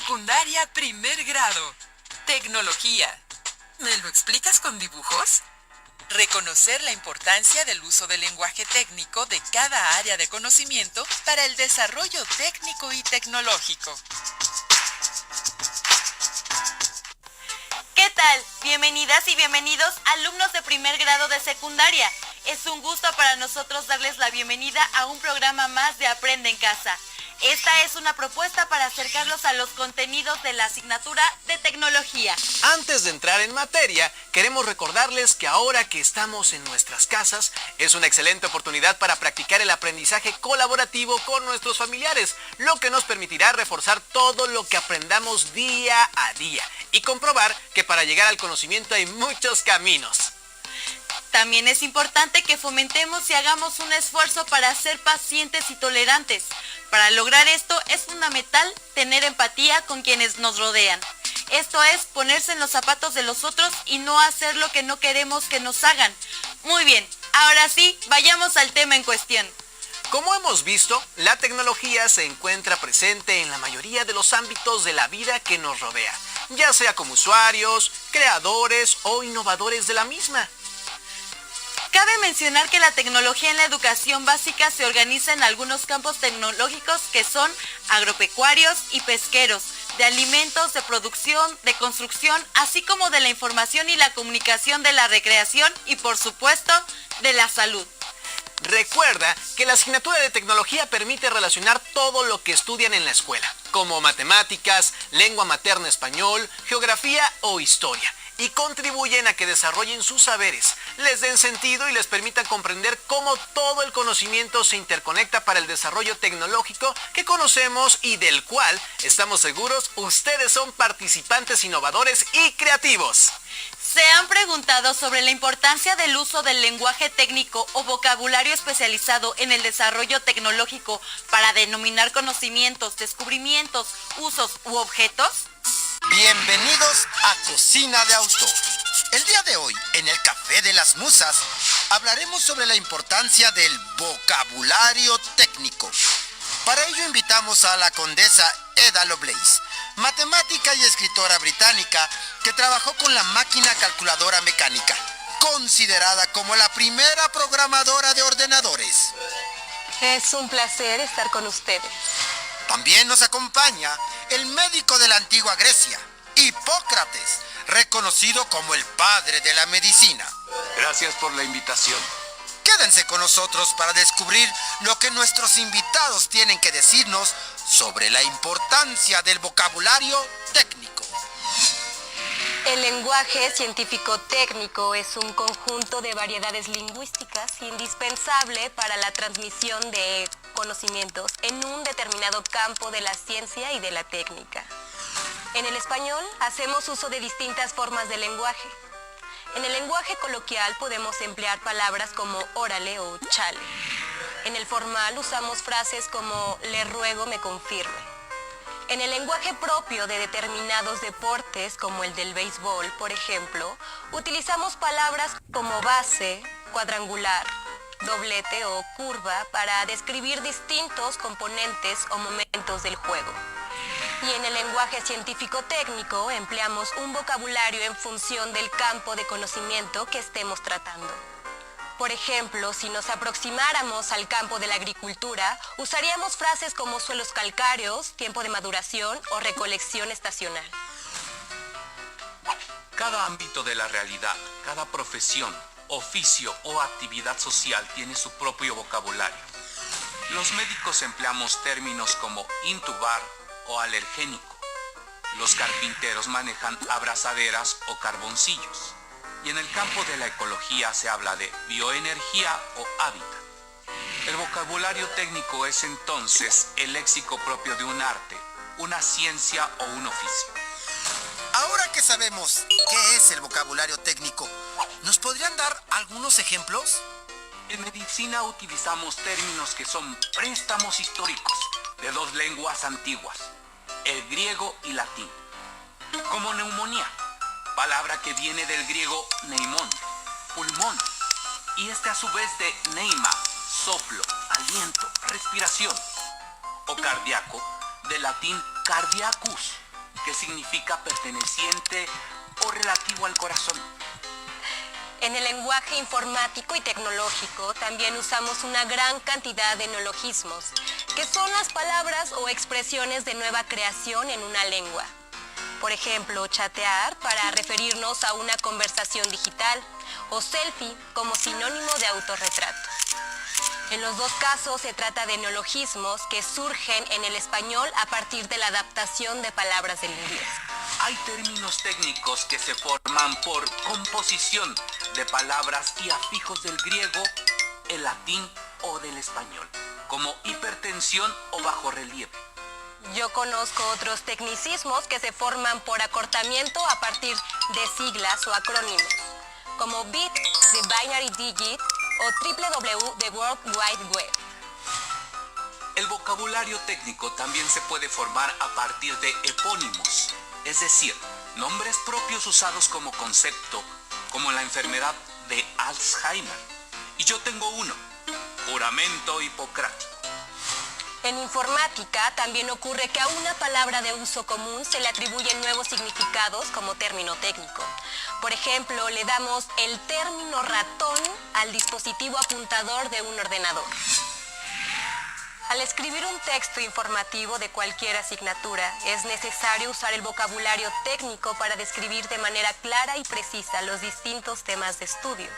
Secundaria primer grado. Tecnología. ¿Me lo explicas con dibujos? Reconocer la importancia del uso del lenguaje técnico de cada área de conocimiento para el desarrollo técnico y tecnológico. ¿Qué tal? Bienvenidas y bienvenidos alumnos de primer grado de secundaria. Es un gusto para nosotros darles la bienvenida a un programa más de Aprende en Casa. Esta es una propuesta para acercarlos a los contenidos de la asignatura de tecnología. Antes de entrar en materia, queremos recordarles que ahora que estamos en nuestras casas, es una excelente oportunidad para practicar el aprendizaje colaborativo con nuestros familiares, lo que nos permitirá reforzar todo lo que aprendamos día a día y comprobar que para llegar al conocimiento hay muchos caminos. También es importante que fomentemos y hagamos un esfuerzo para ser pacientes y tolerantes. Para lograr esto es fundamental tener empatía con quienes nos rodean. Esto es ponerse en los zapatos de los otros y no hacer lo que no queremos que nos hagan. Muy bien, ahora sí, vayamos al tema en cuestión. Como hemos visto, la tecnología se encuentra presente en la mayoría de los ámbitos de la vida que nos rodea, ya sea como usuarios, creadores o innovadores de la misma. Cabe mencionar que la tecnología en la educación básica se organiza en algunos campos tecnológicos que son agropecuarios y pesqueros, de alimentos, de producción, de construcción, así como de la información y la comunicación, de la recreación y, por supuesto, de la salud. Recuerda que la asignatura de tecnología permite relacionar todo lo que estudian en la escuela, como matemáticas, lengua materna español, geografía o historia, y contribuyen a que desarrollen sus saberes, les den sentido y les permitan comprender cómo todo el conocimiento se interconecta para el desarrollo tecnológico que conocemos y del cual, estamos seguros, ustedes son participantes innovadores y creativos. ¿Se han preguntado sobre la importancia del uso del lenguaje técnico o vocabulario especializado en el desarrollo tecnológico para denominar conocimientos, descubrimientos, usos u objetos? Bienvenidos a Cocina de Autor. El día de hoy, en el Café de las Musas, hablaremos sobre la importancia del vocabulario técnico. Para ello invitamos a la condesa Ada Lovelace, matemática y escritora británica que trabajó con la máquina calculadora mecánica, considerada como la primera programadora de ordenadores. Es un placer estar con ustedes. También nos acompaña el médico de la antigua Grecia, Hipócrates, reconocido como el padre de la medicina. Gracias por la invitación. Quédense con nosotros para descubrir lo que nuestros invitados tienen que decirnos sobre la importancia del vocabulario técnico. El lenguaje científico-técnico es un conjunto de variedades lingüísticas indispensable para la transmisión de conocimientos en un determinado campo de la ciencia y de la técnica. En el español hacemos uso de distintas formas de lenguaje. En el lenguaje coloquial podemos emplear palabras como órale o chale. En el formal usamos frases como le ruego me confirme. En el lenguaje propio de determinados deportes, como el del béisbol, por ejemplo, utilizamos palabras como base, cuadrangular, doblete o curva para describir distintos componentes o momentos del juego. Y en el lenguaje científico-técnico empleamos un vocabulario en función del campo de conocimiento que estemos tratando. Por ejemplo, si nos aproximáramos al campo de la agricultura, usaríamos frases como suelos calcáreos, tiempo de maduración o recolección estacional. Cada ámbito de la realidad, cada profesión, oficio o actividad social tiene su propio vocabulario. Los médicos empleamos términos como intubar o alergénico. Los carpinteros manejan abrazaderas o carboncillos. Y en el campo de la ecología se habla de bioenergía o hábitat. El vocabulario técnico es entonces el léxico propio de un arte, una ciencia o un oficio. Ahora que sabemos qué es el vocabulario técnico, ¿nos podrían dar algunos ejemplos? En medicina utilizamos términos que son préstamos históricos de dos lenguas antiguas, el griego y latín, como neumonía, palabra que viene del griego neimón, pulmón, y a su vez de neima, soplo, aliento, respiración, o cardíaco, del latín cardiacus, que significa perteneciente o relativo al corazón. En el lenguaje informático y tecnológico también usamos una gran cantidad de neologismos, que son las palabras o expresiones de nueva creación en una lengua. Por ejemplo, chatear para referirnos a una conversación digital o selfie como sinónimo de autorretrato. En los dos casos se trata de neologismos que surgen en el español a partir de la adaptación de palabras del inglés. Hay términos técnicos que se forman por composición de palabras y afijos del griego, el latín o del español, como hipertensión o bajorrelieve. Yo conozco otros tecnicismos que se forman por acortamiento a partir de siglas o acrónimos, como bit de binary digit o www de World Wide Web. El vocabulario técnico también se puede formar a partir de epónimos, es decir, nombres propios usados como concepto, como la enfermedad de Alzheimer. Y yo tengo uno, juramento hipocrático. En informática también ocurre que a una palabra de uso común se le atribuyen nuevos significados como término técnico. Por ejemplo, le damos el término ratón al dispositivo apuntador de un ordenador. Al escribir un texto informativo de cualquier asignatura, es necesario usar el vocabulario técnico para describir de manera clara y precisa los distintos temas de estudio.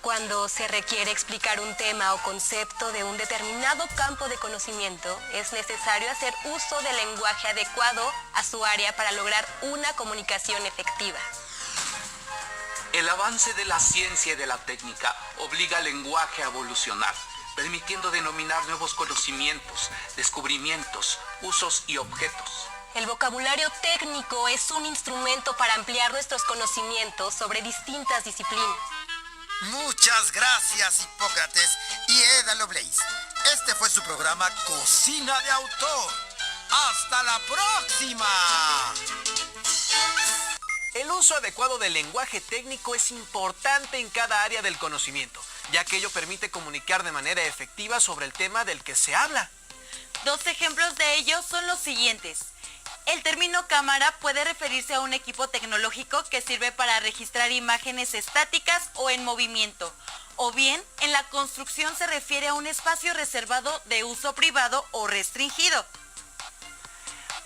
Cuando se requiere explicar un tema o concepto de un determinado campo de conocimiento, es necesario hacer uso del lenguaje adecuado a su área para lograr una comunicación efectiva. El avance de la ciencia y de la técnica obliga al lenguaje a evolucionar, permitiendo denominar nuevos conocimientos, descubrimientos, usos y objetos. El vocabulario técnico es un instrumento para ampliar nuestros conocimientos sobre distintas disciplinas. Muchas gracias, Hipócrates y Eda Lovelace. Este fue su programa Cocina de Autor. ¡Hasta la próxima! El uso adecuado del lenguaje técnico es importante en cada área del conocimiento, ya que ello permite comunicar de manera efectiva sobre el tema del que se habla. Dos ejemplos de ello son los siguientes. El término cámara puede referirse a un equipo tecnológico que sirve para registrar imágenes estáticas o en movimiento, o bien en la construcción se refiere a un espacio reservado de uso privado o restringido.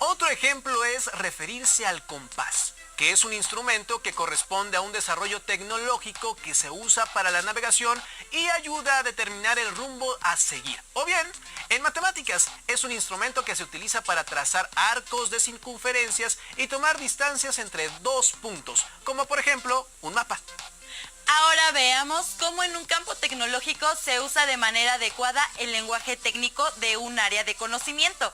Otro ejemplo es referirse al compás, que es un instrumento que corresponde a un desarrollo tecnológico que se usa para la navegación y ayuda a determinar el rumbo a seguir. O bien, en matemáticas es un instrumento que se utiliza para trazar arcos de circunferencias y tomar distancias entre dos puntos, como por ejemplo un mapa. Ahora veamos cómo en un campo tecnológico se usa de manera adecuada el lenguaje técnico de un área de conocimiento.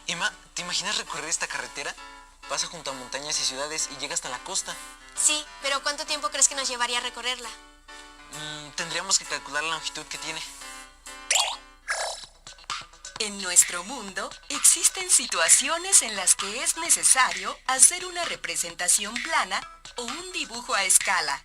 Emma, ¿te imaginas recorrer esta carretera? Pasa junto a montañas y ciudades y llega hasta la costa. Sí, pero ¿cuánto tiempo crees que nos llevaría a recorrerla? Tendríamos que calcular la longitud que tiene. En nuestro mundo existen situaciones en las que es necesario hacer una representación plana o un dibujo a escala.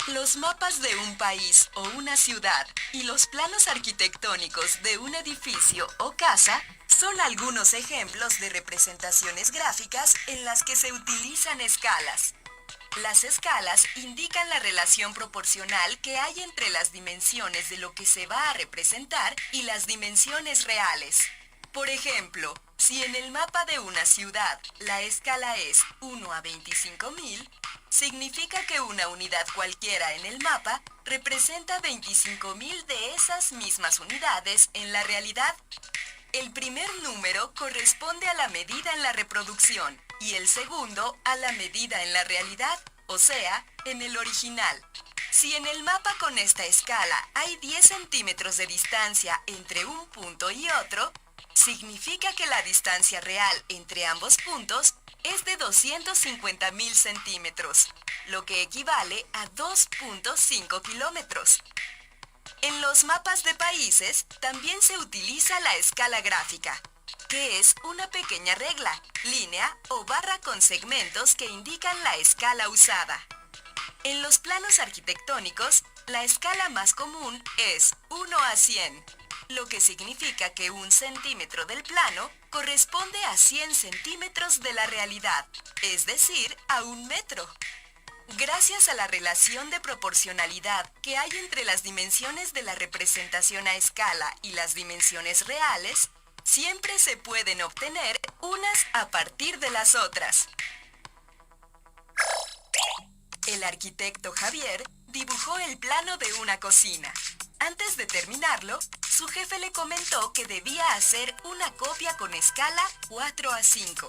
Los mapas de un país o una ciudad y los planos arquitectónicos de un edificio o casa son algunos ejemplos de representaciones gráficas en las que se utilizan escalas. Las escalas indican la relación proporcional que hay entre las dimensiones de lo que se va a representar y las dimensiones reales. Por ejemplo, si en el mapa de una ciudad la escala es 1 a 25.000, significa que una unidad cualquiera en el mapa representa 25.000 de esas mismas unidades en la realidad. El primer número corresponde a la medida en la reproducción y el segundo a la medida en la realidad, o sea, en el original. Si en el mapa con esta escala hay 10 centímetros de distancia entre un punto y otro, significa que la distancia real entre ambos puntos es de 250.000 centímetros, lo que equivale a 2.5 kilómetros. En los mapas de países también se utiliza la escala gráfica, que es una pequeña regla, línea o barra con segmentos que indican la escala usada. En los planos arquitectónicos, la escala más común es 1 a 100, lo que significa que 1 centímetro del plano corresponde a 100 centímetros de la realidad, es decir, a 1 metro. Gracias a la relación de proporcionalidad que hay entre las dimensiones de la representación a escala y las dimensiones reales, siempre se pueden obtener unas a partir de las otras. El arquitecto Javier dibujó el plano de una cocina. Antes de terminarlo, su jefe le comentó que debía hacer una copia con escala 4:5.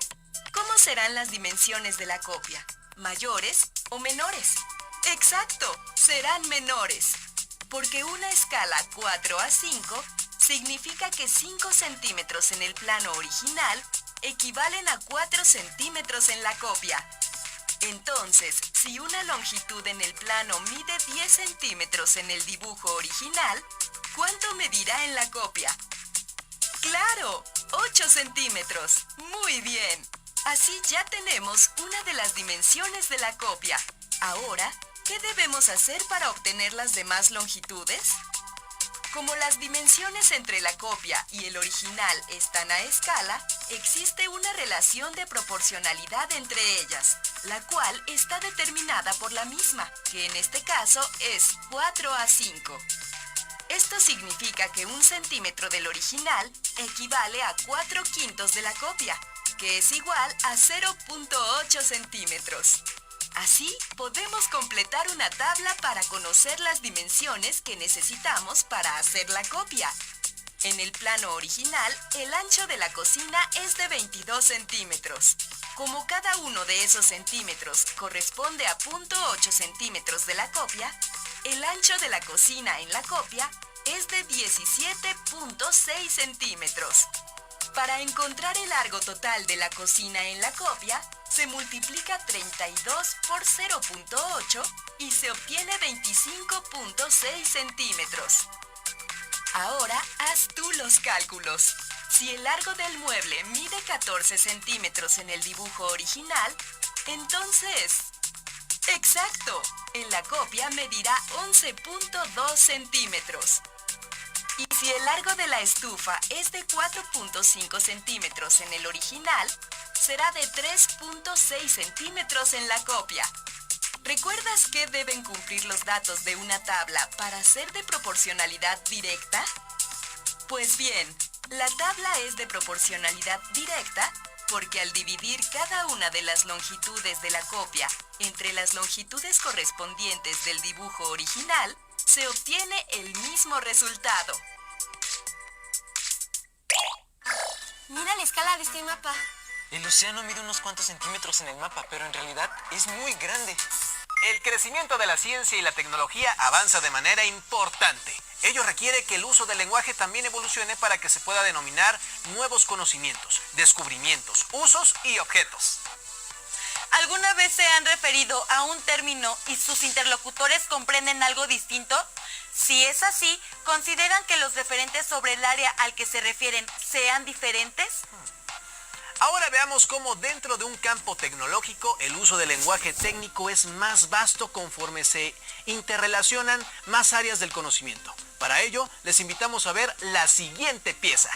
¿Cómo serán las dimensiones de la copia? ¿Mayores o menores? Exacto, serán menores, porque una escala 4:5 significa que 5 centímetros en el plano original equivalen a 4 centímetros en la copia. Entonces, si una longitud en el plano mide 10 centímetros en el dibujo original, ¿cuánto medirá en la copia? ¡Claro! 8 centímetros. Muy bien. Así ya tenemos una de las dimensiones de la copia. Ahora, ¿qué debemos hacer para obtener las demás longitudes? Como las dimensiones entre la copia y el original están a escala, existe una relación de proporcionalidad entre ellas, la cual está determinada por la misma, que en este caso es 4:5. Esto significa que 1 centímetro del original equivale a 4/5 de la copia, que es igual a 0.8 centímetros. Así, podemos completar una tabla para conocer las dimensiones que necesitamos para hacer la copia. En el plano original, el ancho de la cocina es de 22 centímetros. Como cada uno de esos centímetros corresponde a 0.8 centímetros de la copia, el ancho de la cocina en la copia es de 17.6 centímetros. Para encontrar el largo total de la cocina en la copia, se multiplica 32 por 0.8 y se obtiene 25.6 centímetros. Ahora haz tú los cálculos. Si el largo del mueble mide 14 centímetros en el dibujo original, entonces... ¡Exacto! En la copia medirá 11.2 centímetros. Y si el largo de la estufa es de 4.5 centímetros en el original, será de 3.6 centímetros en la copia. ¿Recuerdas qué deben cumplir los datos de una tabla para ser de proporcionalidad directa? Pues bien, la tabla es de proporcionalidad directa porque al dividir cada una de las longitudes de la copia entre las longitudes correspondientes del dibujo original, se obtiene el mismo resultado. Mira la escala de este mapa. El océano mide unos cuantos centímetros en el mapa, pero en realidad es muy grande. El crecimiento de la ciencia y la tecnología avanza de manera importante. Ello requiere que el uso del lenguaje también evolucione para que se pueda denominar nuevos conocimientos, descubrimientos, usos y objetos. ¿Alguna vez se han referido a un término y sus interlocutores comprenden algo distinto? Si es así, ¿consideran que los referentes sobre el área al que se refieren sean diferentes? Ahora veamos cómo dentro de un campo tecnológico el uso del lenguaje técnico es más vasto conforme se interrelacionan más áreas del conocimiento. Para ello, les invitamos a ver la siguiente pieza.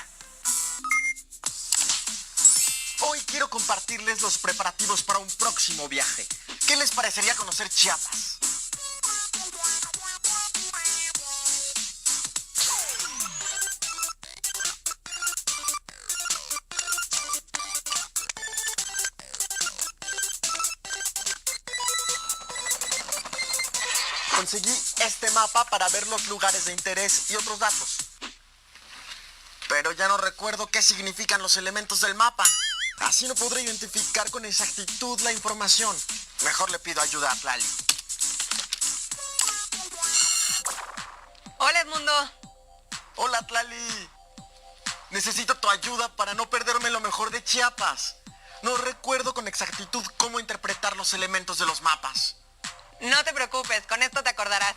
Hoy quiero compartirles los preparativos para un próximo viaje. ¿Qué les parecería conocer Chiapas? Conseguí este mapa para ver los lugares de interés y otros datos. Pero ya no recuerdo qué significan los elementos del mapa. Así no podré identificar con exactitud la información. Mejor le pido ayuda a Tlali. Hola, Edmundo. Hola, Tlali. Necesito tu ayuda para no perderme lo mejor de Chiapas. No recuerdo con exactitud cómo interpretar los elementos de los mapas. No te preocupes, con esto te acordarás.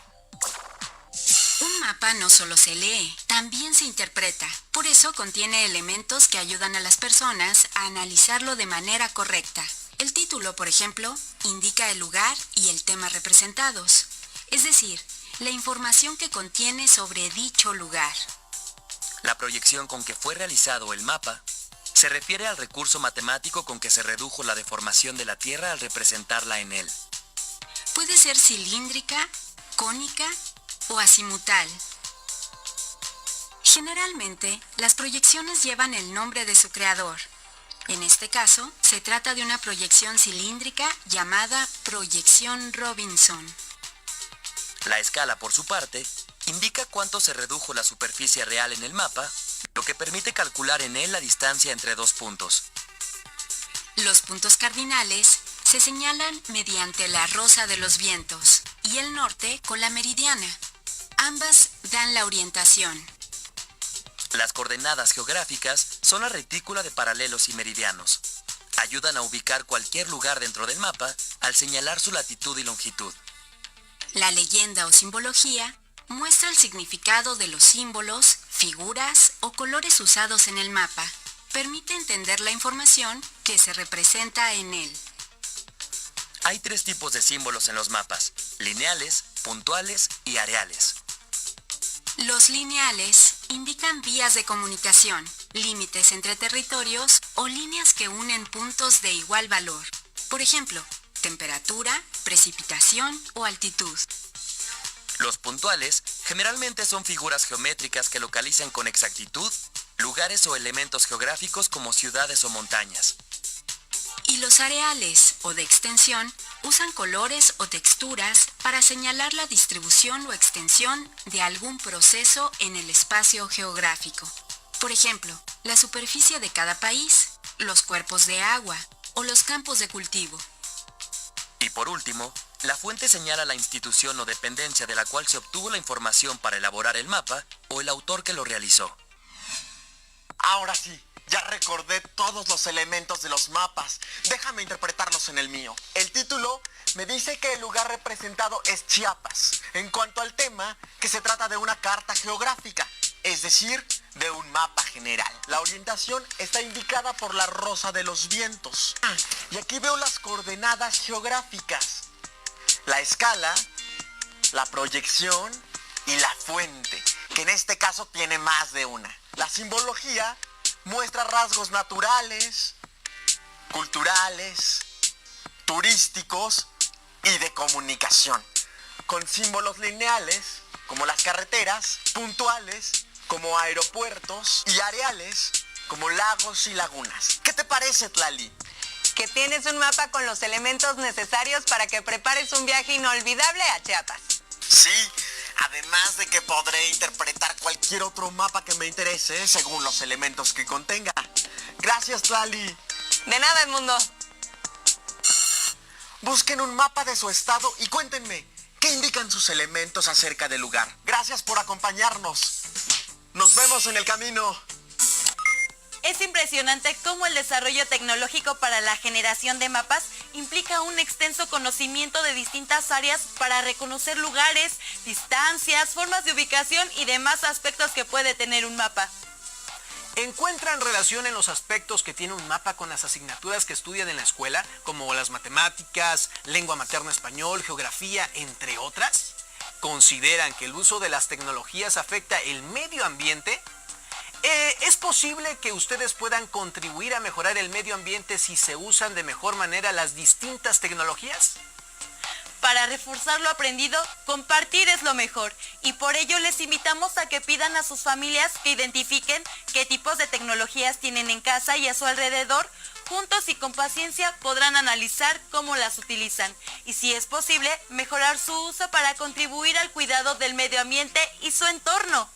Un mapa no solo se lee, también se interpreta. Por eso contiene elementos que ayudan a las personas a analizarlo de manera correcta. El título, por ejemplo, indica el lugar y el tema representados, es decir, la información que contiene sobre dicho lugar. La proyección con que fue realizado el mapa Se refiere al recurso matemático con que se redujo la deformación de la Tierra al representarla en él. Puede ser cilíndrica, cónica o azimutal. Generalmente, las proyecciones llevan el nombre de su creador. En este caso, se trata de una proyección cilíndrica llamada proyección Robinson. La escala, por su parte, indica cuánto se redujo la superficie real en el mapa, lo que permite calcular en él la distancia entre dos puntos. Los puntos cardinales se señalan mediante la rosa de los vientos y el norte con la meridiana. Ambas dan la orientación. Las coordenadas geográficas son la retícula de paralelos y meridianos. Ayudan a ubicar cualquier lugar dentro del mapa al señalar su latitud y longitud. La leyenda o simbología muestra el significado de los símbolos, figuras o colores usados en el mapa. Permite entender la información que se representa en él. Hay 3 tipos de símbolos en los mapas: lineales, puntuales y areales. Los lineales indican vías de comunicación, límites entre territorios o líneas que unen puntos de igual valor. Por ejemplo, temperatura, precipitación o altitud. Los puntuales generalmente son figuras geométricas que localizan con exactitud lugares o elementos geográficos como ciudades o montañas. Y los areales o de extensión usan colores o texturas para señalar la distribución o extensión de algún proceso en el espacio geográfico. Por ejemplo, la superficie de cada país, los cuerpos de agua o los campos de cultivo. Y por último, la fuente señala la institución o dependencia de la cual se obtuvo la información para elaborar el mapa o el autor que lo realizó. Ahora sí, ya recordé todos los elementos de los mapas. Déjame interpretarlos en el mío. El título me dice que el lugar representado es Chiapas. En cuanto al tema, que se trata de una carta geográfica, es decir, de un mapa general. La orientación está indicada por la rosa de los vientos. Y aquí veo las coordenadas geográficas: la escala, la proyección y la fuente, que en este caso tiene más de una. La simbología muestra rasgos naturales, culturales, turísticos y de comunicación, con símbolos lineales como las carreteras, puntuales como aeropuertos y areales como lagos y lagunas. ¿Qué te parece, Tlali? Que tienes un mapa con los elementos necesarios para que prepares un viaje inolvidable a Chiapas. Sí, además de que podré interpretar cualquier otro mapa que me interese según los elementos que contenga. Gracias, Tlali. De nada, Edmundo. Busquen un mapa de su estado y cuéntenme qué indican sus elementos acerca del lugar. Gracias por acompañarnos. Nos vemos en el camino. Es impresionante cómo el desarrollo tecnológico para la generación de mapas implica un extenso conocimiento de distintas áreas para reconocer lugares, distancias, formas de ubicación y demás aspectos que puede tener un mapa. ¿Encuentran relación en los aspectos que tiene un mapa con las asignaturas que estudian en la escuela, como las matemáticas, lengua materna español, geografía, entre otras? ¿Consideran que el uso de las tecnologías afecta el medio ambiente? ¿Es posible que ustedes puedan contribuir a mejorar el medio ambiente si se usan de mejor manera las distintas tecnologías? Para reforzar lo aprendido, compartir es lo mejor, y por ello les invitamos a que pidan a sus familias que identifiquen qué tipos de tecnologías tienen en casa y a su alrededor. Juntos y con paciencia podrán analizar cómo las utilizan y, si es posible, mejorar su uso para contribuir al cuidado del medio ambiente y su entorno.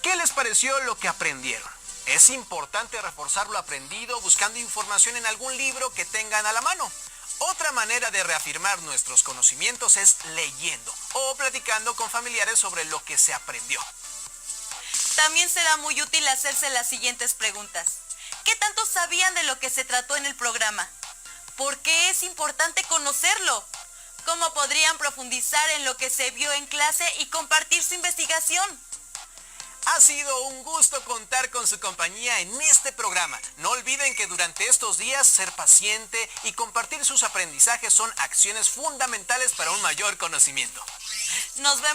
¿Qué les pareció lo que aprendieron? Es importante reforzar lo aprendido buscando información en algún libro que tengan a la mano. Otra manera de reafirmar nuestros conocimientos es leyendo o platicando con familiares sobre lo que se aprendió. También será muy útil hacerse las siguientes preguntas. ¿Qué tanto sabían de lo que se trató en el programa? ¿Por qué es importante conocerlo? ¿Cómo podrían profundizar en lo que se vio en clase y compartir su investigación? Ha sido un gusto contar con su compañía en este programa. No olviden que durante estos días ser paciente y compartir sus aprendizajes son acciones fundamentales para un mayor conocimiento. Nos vemos.